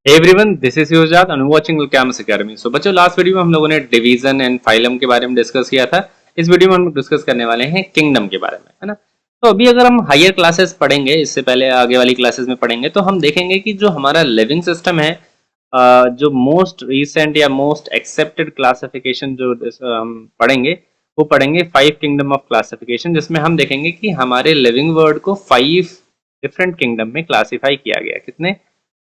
Everyone, this is Yuvraj and watching Campus Academy. So बच्चों, last video में हम लोगों ने डिवीजन एंड फाइलम के बारे में डिस्कस किया था। इस वीडियो में हम डिस्कस करने वाले हैं किंगडम के बारे में, है ना। तो अभी अगर हम हायर क्लासेस पढ़ेंगे, इससे पहले आगे वाली क्लासेस में पढ़ेंगे, तो हम देखेंगे कि जो हमारा लिविंग सिस्टम है, जो मोस्ट रिसेंट या मोस्ट एक्सेप्टेड क्लासिफिकेशन जो हम पढ़ेंगे, वो पढ़ेंगे 5 किंगडम ऑफ क्लासिफिकेशन, जिसमें हम देखेंगे कि हमारे लिविंग वर्ड को 5 डिफरेंट किंगडम में क्लासीफाई किया गया। कितने?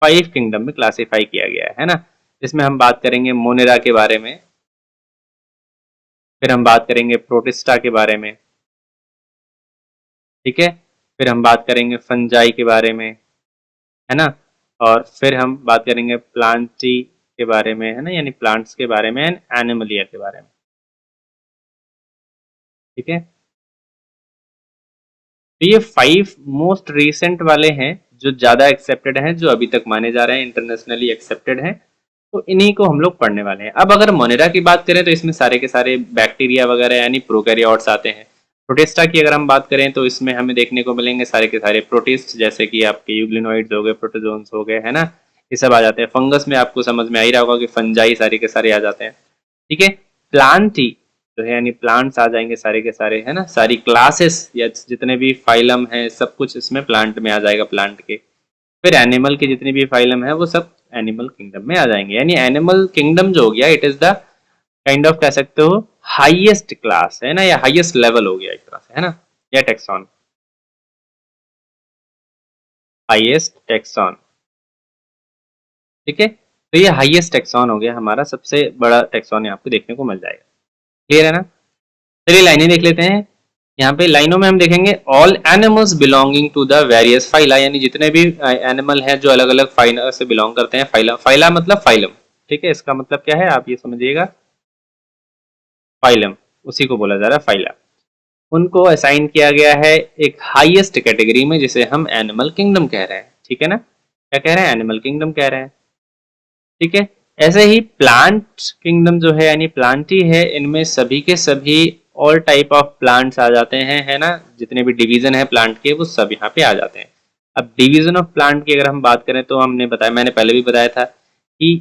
5 किंगडम में क्लासीफाई किया गया है ना। इसमें हम बात करेंगे मोनेरा के बारे में, फिर हम बात करेंगे प्रोटिस्टा के बारे में, ठीक है। फिर हम बात करेंगे फंजाई के बारे में, है ना। और फिर हम बात करेंगे प्लांटी के बारे में, है ना, यानी प्लांट्स के बारे में, एंड एनिमलिया के बारे में, ठीक है। तो ये 5 मोस्ट रिसेंट वाले हैं, जो ज्यादा एक्सेप्टेड हैं, जो अभी तक माने जा रहे हैं, इंटरनेशनली एक्सेप्टेड हैं। तो इन्हीं को हम लोग पढ़ने वाले हैं। अब अगर मोनेरा की बात करें तो इसमें सारे के सारे बैक्टीरिया वगैरह यानी प्रोकैरियोट्स आते हैं। प्रोटिस्टा की अगर हम बात करें तो इसमें हमें देखने को मिलेंगे सारे के सारे प्रोटिस्ट, जैसे कि आपके यूग्लिनोइड्स हो गए, प्रोटोजोन्स हो गए, है ना। ये सब आ जाते हैं। फंगस में आपको समझ में आ ही रहा होगा कि फंजाई सारे के सारे आ जाते हैं, ठीक है। प्लांट ही जो है यानी प्लांट्स आ जाएंगे सारे के सारे, है ना। सारी क्लासेस या जितने भी फाइलम है सब कुछ इसमें प्लांट में आ जाएगा, प्लांट के। फिर एनिमल के जितने भी फाइलम है वो सब एनिमल किंगडम में आ जाएंगे। यानी एनिमल किंगडम जो हो गया, it is the kind of कह सकते हो हाईएस्ट क्लास, है ना, या हाईएस्ट लेवल हो गया एक तरह से, है ना, या टेक्सॉन, हाईएस्ट टेक्सॉन, ठीक है। तो ये हाईएस्ट टेक्सॉन हो गया हमारा, सबसे बड़ा टेक्सॉन आपको देखने को मिल जाएगा। क्लियर है ना। चलिए लाइनें देख लेते हैं। यहाँ पे लाइनों में हम देखेंगे all animals belonging to the various phyla, यानी जितने भी एनिमल हैं जो अलग अलग फाइला से बिलोंग करते हैं। फाइला, फाइला मतलब फाइलम, ठीक है। इसका मतलब क्या है आप ये समझिएगा, फाइलम, उसी को बोला जा रहा है फाइला। उनको असाइन किया गया है एक हाईएस्ट कैटेगरी में, जिसे हम एनिमल किंगडम कह रहे हैं, ठीक है ना। क्या कह रहे हैं? एनिमल किंगडम कह रहे हैं, ठीक है। ऐसे ही प्लांट किंगडम जो है यानी प्लांट ही है, इनमें सभी के सभी ऑल टाइप ऑफ प्लांट्स आ जाते हैं, है ना। जितने भी डिवीजन है प्लांट के वो सब यहाँ पे आ जाते हैं। अब डिवीजन ऑफ प्लांट की अगर हम बात करें तो हमने बताया, मैंने पहले भी बताया था कि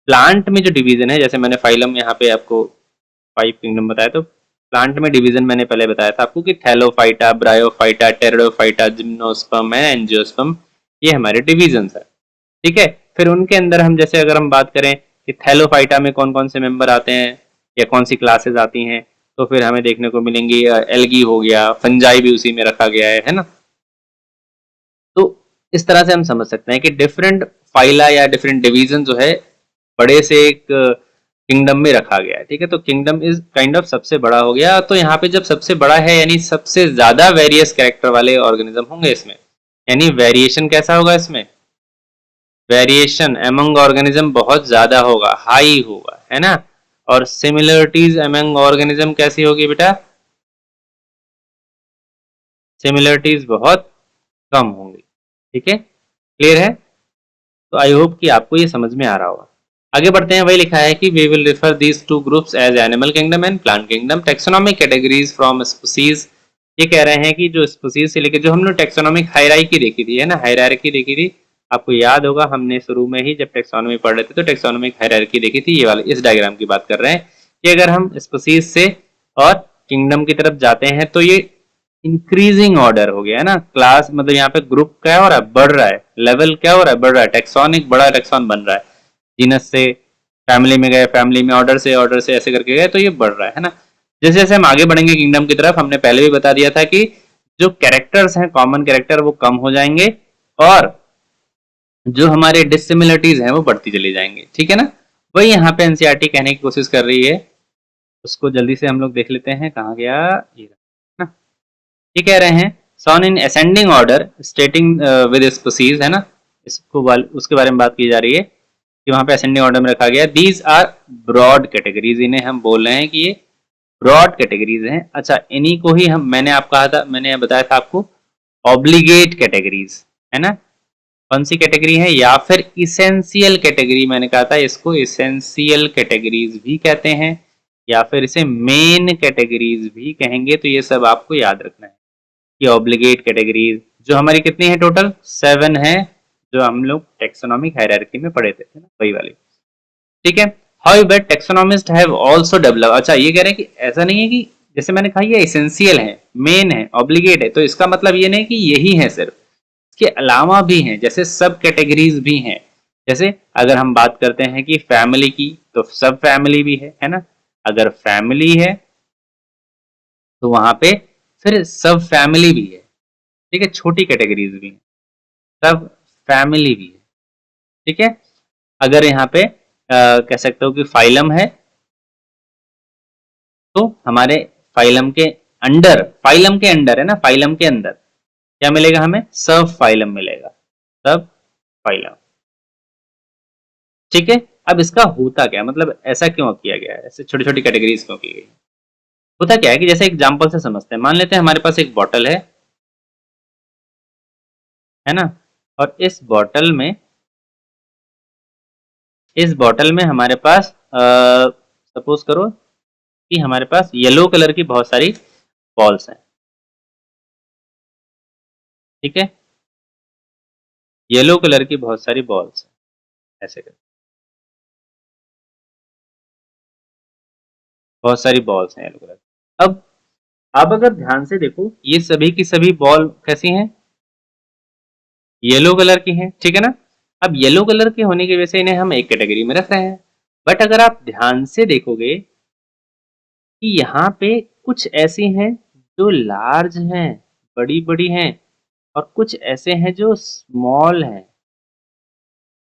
प्लांट में जो डिवीजन है, जैसे मैंने फाइलम यहाँ पे आपको 5 किंगडम बताया, तो प्लांट में डिवीजन मैंने पहले बताया था आपको कि थैलोफाइटा, ब्रायोफाइटा, टेरिडोफाइटा, जिम्नोस्पर्म है, एंजियोस्पर्म, ये हमारे डिवीजन है, ठीक है। फिर उनके अंदर हम जैसे अगर हम बात करें कि थैलोफाइटा में कौन कौन से मेंबर आते हैं या कौन सी क्लासेस आती हैं, तो फिर हमें देखने को मिलेंगी एल्गी हो गया, फंजाई भी उसी में रखा गया है ना। तो इस तरह से हम समझ सकते हैं कि डिफरेंट फाइला या डिफरेंट डिवीजन जो है बड़े से एक किंगडम में रखा गया है, ठीक है। तो किंगडम इज काइंड ऑफ सबसे बड़ा हो गया। तो यहाँ पे जब सबसे बड़ा है यानी सबसे ज्यादा वेरियस कैरेक्टर वाले ऑर्गेनिज्म होंगे इसमें, यानी वेरिएशन कैसा होगा इसमें? वेरिएशन एमंग ऑर्गेनिज्म बहुत ज्यादा होगा, हाई होगा, है ना। और सिमिलरिटीज एमंग ऑर्गेनिज्म कैसी होगी बेटा? सिमिलरिटीज बहुत कम होंगी, ठीक है। क्लियर है। तो आई होप कि आपको ये समझ में आ रहा होगा। आगे बढ़ते हैं। वही लिखा है कि we will refer these to groups as animal kingdom and plant kingdom, taxonomic categories from species. ये कह रहे हैं कि जो स्पीसीज से लेकर, जो हमने टेक्सोनॉमिक हायरार्की देखी थी, है ना, हायरार्की देखी थी, आपको याद होगा हमने शुरू में ही जब टेक्सोनॉमी पढ़ रहे थे तो टेक्सोनॉमिक हायरार्की देखी थी। ये वाले इस डायग्राम की बात कर रहे हैं कि अगर हम स्पीसीज से और किंगडम की तरफ जाते हैं तो ये इंक्रीजिंग ऑर्डर हो गया, है ना। क्लास मतलब यहाँ पे ग्रुप क्या हो रहा है? बढ़ रहा है। लेवल क्या हो रहा है? बढ़ रहा है। टेक्सॉन एक बड़ा टेक्सॉन बन रहा है। जीनस से फैमिली में गए, फैमिली में ऑर्डर से ऐसे करके गए, तो ये बढ़ रहा है ना। जैसे जैसे हम आगे बढ़ेंगे किंगडम की तरफ, हमने पहले भी बता दिया था कि जो कैरेक्टर्स हैं, कॉमन कैरेक्टर, वो कम हो जाएंगे और जो हमारे डिसिमिलरिटीज हैं वो बढ़ती चली जाएंगी, ठीक है ना। वही यहाँ पे एनसीईआरटी कहने की कोशिश कर रही है। उसको जल्दी से हम लोग देख लेते हैं, कहाँ गया ये ना। ये कह रहे हैं shown in ascending order stating with species, है ना। इसको उसके बारे में बात की जा रही है कि वहां पे असेंडिंग ऑर्डर में रखा गया। दीज आर ब्रॉड कैटेगरीज, इन्हें हम बोल रहे हैं कि ये ब्रॉड कैटेगरीज हैं। अच्छा, इन्हीं को ही हम मैंने आप कहा था, मैंने बताया था आपको ऑब्लिगेट कैटेगरीज, है ना। कौन सी कैटेगरी है? या फिर इसेंशियल कैटेगरी, मैंने कहा था इसको इसेंशियल कैटेगरीज भी कहते हैं या फिर इसे मेन कैटेगरीज भी कहेंगे। तो ये सब आपको याद रखना है कि ऑब्लिगेट कैटेगरीज जो हमारी कितनी है, टोटल 7 है, जो हम लोग टेक्सोनॉमिक हायरार्की में पढ़े थे ना, वही वाली। ठीक है। However taxonomist have also develop, अच्छा ये कह रहे हैं कि ऐसा नहीं है कि जैसे मैंने कहा ये एसेंशियल है, मेन है, ऑब्लिगेट है, तो इसका मतलब ये नहीं कि यही है सिर्फ, इसके अलावा भी हैं, जैसे सब कैटेगरीज भी हैं। जैसे अगर हम बात करते हैं कि फैमिली की, तो सब फैमिली भी है ना। अगर फैमिली है तो वहां पे फिर सब फैमिली भी है। ठीक है, छोटी कैटेगरीज भी है, सब फैमिली भी है। ठीक है। अगर यहाँ पे कह सकते हो कि फाइलम है, तो हमारे फाइलम के अंडर है ना, फाइलम के अंदर क्या मिलेगा हमें, सब फाइलम मिलेगा, सब फाइलम। ठीक है। अब इसका होता क्या, मतलब ऐसा क्यों किया गया है, ऐसे छोटी छोटी कैटेगरीज क्यों की गई। होता क्या है कि जैसे एग्जांपल से समझते हैं, मान लेते हैं हमारे पास एक बॉटल है ना, और इस बॉटल में हमारे पास सपोज करो कि हमारे पास येलो कलर की बहुत सारी बॉल्स हैं। ठीक है, येलो कलर की बहुत सारी बॉल्स हैं, ऐसे कर बहुत सारी बॉल्स हैं येलो कलर। अब अगर ध्यान से देखो, ये सभी की सभी बॉल कैसी हैं, येलो कलर की हैं, ठीक है ना। अब येलो कलर के होने की वजह से इन्हें हम एक कैटेगरी में रख रहे हैं। बट अगर आप ध्यान से देखोगे कि यहाँ पे कुछ ऐसी हैं जो लार्ज हैं, बड़ी बड़ी हैं, और कुछ ऐसे हैं जो स्मॉल हैं।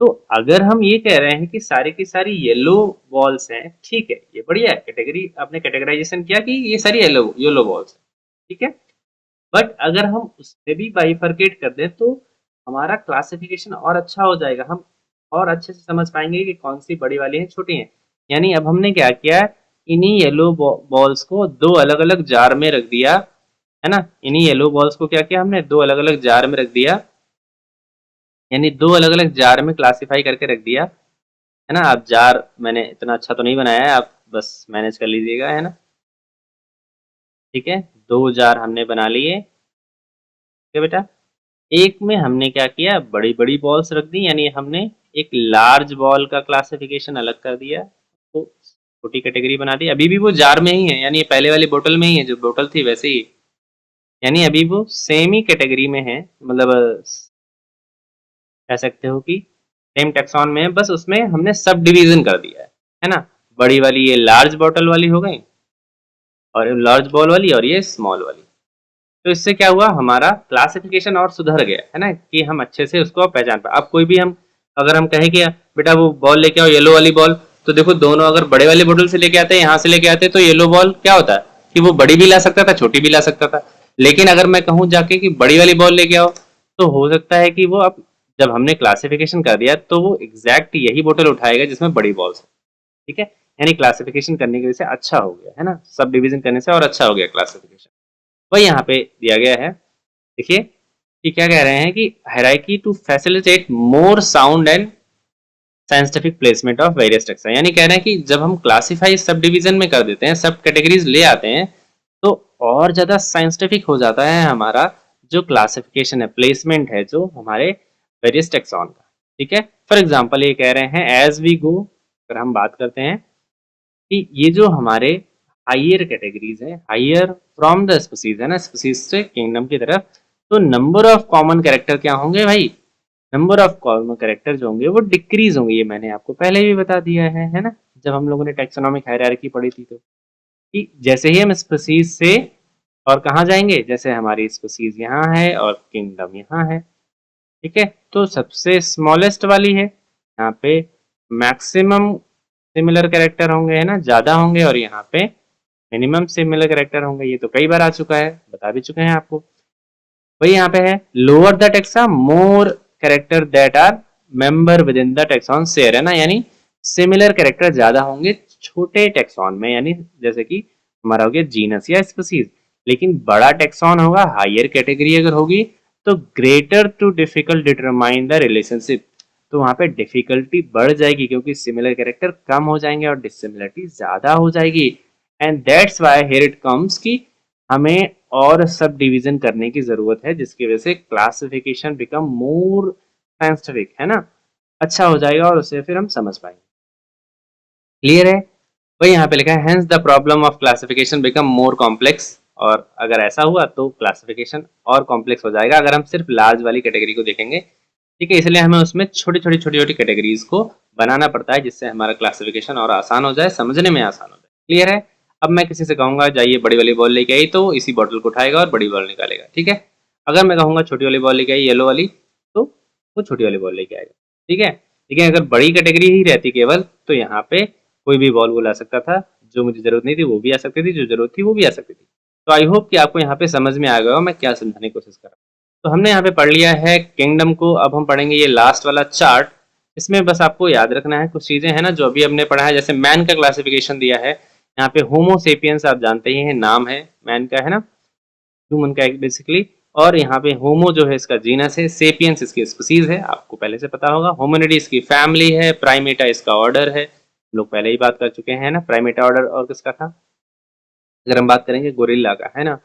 तो अगर हम ये कह रहे हैं कि सारी की सारी येलो बॉल्स हैं, ठीक है, ये बढ़िया है, कैटेगरी आपने कैटेगराइजेशन किया कि ये सारी येलो येलो बॉल्स हैं, ठीक है। बट अगर हम उससे भी बाइफरकेट कर दें तो हमारा क्लासिफिकेशन और अच्छा हो जाएगा, हम और अच्छे से समझ पाएंगे कि कौन सी बड़ी वाली हैं, छोटी हैं। यानी अब हमने क्या किया, इन्हीं येलो बॉल्स को दो अलग अलग जार में रख दिया, है ना। इन्हीं येलो बॉल्स को क्या किया हमने, दो अलग अलग जार में रख दिया, यानी दो अलग अलग जार में क्लासिफाई करके रख दिया, है ना। आप जार मैंने इतना अच्छा तो नहीं बनाया है, आप बस मैनेज कर लीजिएगा, है ना। ठीक है, दो जार हमने बना लिए, ठीक है बेटा। एक में हमने क्या किया, बड़ी बड़ी बॉल्स रख दी, यानी हमने एक लार्ज बॉल का क्लासिफिकेशन अलग कर दिया, तो छोटी कैटेगरी बना दी। अभी भी वो जार में ही है, यानी ये पहले वाली बोतल में ही है, जो बोतल थी वैसे ही, यानी अभी वो सेम ही कैटेगरी में है, मतलब कह सकते हो कि सेम टेक्सॉन में है, बस उसमें हमने सब डिवीजन कर दिया है ना। बड़ी वाली ये लार्ज बॉटल वाली हो गई, और लार्ज बॉल वाली, और ये स्मॉल वाली। तो इससे क्या हुआ, हमारा क्लासिफिकेशन और सुधर गया, है ना, कि हम अच्छे से उसको पहचान पाए। अब कोई भी हम अगर हम कहें कि बेटा वो बॉल लेके आओ, येलो वाली बॉल, तो देखो दोनों अगर बड़े वाली बोतल से लेके आते हैं, यहाँ से लेके आते हैं, तो येलो बॉल क्या होता है कि वो बड़ी भी ला सकता था, छोटी भी ला सकता था। लेकिन अगर मैं कहूँ जाके कि बड़ी वाली बॉल लेके आओ, तो हो सकता है कि वो अब जब हमने क्लासिफिकेशन कर दिया तो वो एग्जैक्ट यही बोतल उठाएगा जिसमें बड़ी बॉल्स है। ठीक है, यानी क्लासिफिकेशन करने की वजह से अच्छा हो गया, है ना, सब डिवीजन करने से और अच्छा हो गया क्लासिफिकेशन। वही यहाँ पे दिया गया है, देखिए कि क्या कह रहे हैं कि hierarchy to facilitate more sound and scientific placement of various taxa, यानी कह रहे हैं कि जब हम क्लासिफाई सब डिवीजन में कर देते हैं, सब कैटेगरीज ले आते हैं, तो और ज्यादा साइंटिफिक हो जाता है हमारा जो क्लासिफिकेशन है, प्लेसमेंट है जो हमारे वेरियस टेक्सॉन का। ठीक है, फॉर एग्जाम्पल ये कह रहे हैं एज वी गो, अगर हम बात करते हैं कि ये जो हमारे हाइयर कैटेगरीज है, हाइयर फ्रॉम द स्पीसीज है ना, स्पीसीज से किंगडम की तरफ, तो नंबर ऑफ कॉमन कैरेक्टर क्या होंगे भाई, नंबर ऑफ कॉमन कैरेक्टर जो होंगे वो डिक्रीज होंगे, ये मैंने आपको पहले भी बता दिया है ना, जब हम लोगों ने टेक्सोनॉमिक हायरार्की पढ़ी थी, तो कि जैसे ही हम स्पीसीज से और कहाँ जाएंगे, जैसे हमारी स्पीसीज यहाँ है और किंगडम यहाँ है, ठीक है, तो सबसे स्मॉलेस्ट वाली है, यहाँ पे मैक्सिमम सिमिलर कैरेक्टर होंगे, है ना, ज्यादा होंगे, और यहाँ पे मिनिमम सिमिलर कैरेक्टर होंगे। ये तो कई बार आ चुका है, बता भी चुके हैं आपको। वही यहाँ पे है lower the taxa more character that are member within the taxon share, है ना, यानी सिमिलर कैरेक्टर ज्यादा होंगे छोटे टेक्सॉन में, यानी जैसे कि हमारा हो गया जीनस या स्पीसीज। लेकिन बड़ा टेक्सॉन होगा, हायर कैटेगरी अगर होगी, तो greater to difficult determine the relationship, तो वहां पे डिफिकल्टी बढ़ जाएगी, क्योंकि सिमिलर कैरेक्टर कम हो जाएंगे और डिसिमिलरिटी ज्यादा हो जाएगी। And that's why here it comes कि हमें और सब डिवीजन करने की जरूरत है, जिसकी वजह से क्लासिफिकेशन बिकम मोर साइंटिफिक, है ना, अच्छा हो जाएगा और उसे फिर हम समझ पाएंगे। क्लियर है? वही यहाँ पे लिखा है hence the problem of classification become more complex, और अगर ऐसा हुआ तो क्लासिफिकेशन और कॉम्प्लेक्स हो जाएगा अगर हम सिर्फ लार्ज वाली कैटेगरी को देखेंगे। ठीक है, इसलिए हमें उसमें छोटी छोटी कैटेगरीज को बनाना पड़ता है जिससे हमारा क्लासिफिकेशन और आसान हो जाए, समझने में आसान हो जाए। क्लियर है? अब मैं किसी से कहूंगा जाइए बड़ी वाली बॉल लेके आई, तो इसी बॉटल को उठाएगा और बड़ी बॉल निकालेगा। ठीक है, अगर मैं कहूंगा छोटी वाली बॉल लेके आई येलो वाली, तो वो छोटी वाली बॉल लेके आएगा। ठीक है, लेकिन अगर बड़ी कैटेगरी ही रहती केवल, तो यहाँ पे कोई भी बॉल वो ला सकता था, जो मुझे जरूरत नहीं थी वो भी आ सकती थी, जो जरूरत थी वो भी आ सकती थी। तो आई होप कि आपको यहाँ पे समझ में आ गया मैं क्या समझाने की कोशिश कर रहा हूँ। तो हमने यहाँ पे पढ़ लिया है किंगडम को, अब हम पढ़ेंगे ये लास्ट वाला चार्ट। इसमें बस आपको याद रखना है कुछ चीजें है ना जो अभी हमने पढ़ा है, जैसे मैन का क्लासिफिकेशन दिया है यहाँ पे, होमो सेपियंस आप जानते ही हैं, नाम है मैन का, है ना, ह्यूमन का एक बेसिकली। और यहाँ पे होमो जो है इसका जीनस है, सेपियंस इसकी स्पीसीज है, आपको पहले से पता होगा, होमिनिडी इसकी फैमिली है, प्राइमेटा इसका ऑर्डर है, हम लोग पहले ही बात कर चुके हैं ना, प्राइमेटा ऑर्डर और किसका था, अगर हम बात करेंगे गोरिल्ला का, है ना,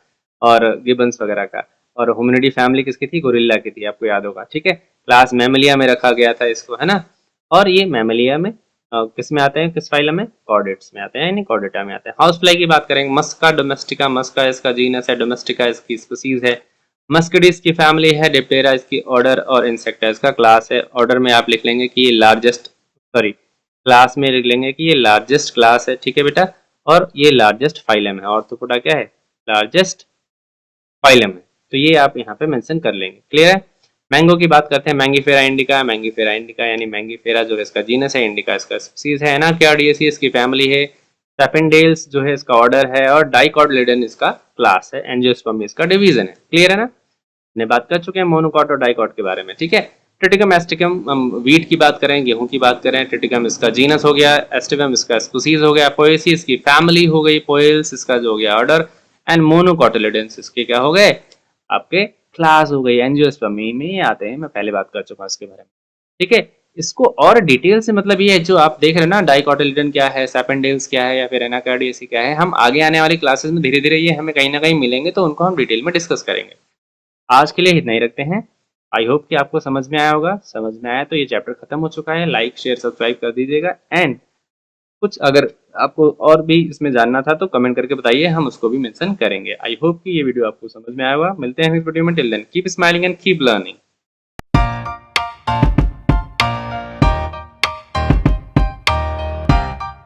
और गिबन्स वगैरह का। और होमिनिडी फैमिली किसकी थी, गोरिल्ला की थी, आपको याद होगा। ठीक है, क्लास मैमलिया में रखा गया था इसको, है ना, और ये मैमलिया में किस में आते हैं, किस फाइलम में, कॉर्डेट्स में आते हैं, यानी कॉर्डेटा में आते हैं। हाउस फ्लाई की बात करेंगे, मस्का डोमेस्टिका, मस्का इसका जीनस है, डोमेस्टिका इसकी स्पीसीज है, मस्कडिस की फैमिली है, डिप्टेरा इसकी ऑर्डर, और इंसेक्टा इसका क्लास है। ऑर्डर में आप लिख लेंगे कि ये लार्जेस्ट, सॉरी क्लास में लिख लेंगे कि ये लार्जेस्ट क्लास है। ठीक है बेटा, और ये लार्जेस्ट फाइलम है, ऑर्थोपोडा क्या है, लार्जेस्ट फाइलम है, तो ये आप यहाँ पे मेंशन कर लेंगे। क्लियर है? मैंगो की बात करते हैं, मैंगीफेरा इंडिका, मैंगीफेरा इंडिका यानी मैंगीफेरा जो है इसका जीनस है, इंडिका इसका स्पीसीज है ना, कार्डियेसी इसकी फैमिली है, सैपेंडेल्स जो है इसका ऑर्डर है, और डाइकॉटिलिडन इसका क्लास है, एंजियोस्पर्म इसका डिवीजन है। क्लियर है ना? ने बात कर चुके हैं मोनोकॉट और डाइकॉट के बारे में। ठीक है, ट्रिटिकम एस्टिकम, हम वीट की बात करें, गेहूं की बात करें, ट्रिटिकम इसका जीनस हो गया, एस्टिकम इसका स्पीसीज हो गया, पोएसी इसकी फैमिली हो गई, पोएल्स इसका जो हो गया ऑर्डर, एंड मोनोकॉटिलिडेंस इसके क्या हो गए, आपके क्लास हो गई, एंजियोस्पर्म में आते हैं, मैं पहले बात कर चुका हूं इसके बारे में। ठीक है, इसको और डिटेल से मतलब ये है जो आप देख रहे हैं ना, डाइकॉटिलिडन क्या है, सैपेंडेल्स क्या है, या फिर एनाकार्डियेसी क्या है, हम आगे आने वाली क्लासेस में धीरे धीरे ये हमें कहीं ना कहीं मिलेंगे, तो उनको हम डिटेल में डिस्कस करेंगे। आज के लिए इतना ही रखते हैं। आई होप कि आपको समझ में आया होगा, समझ में आया तो ये चैप्टर खत्म हो चुका है, लाइक शेयर सब्सक्राइब कर दीजिएगा, एंड कुछ अगर आपको और भी इसमें जानना था तो कमेंट करके बताइए, हम उसको भी मेंशन करेंगे। आई होप कि ये वीडियो आपको समझ में आया होगा। मिलते हैं नेक्स्ट वीडियो में, till then keep smiling and keep learning.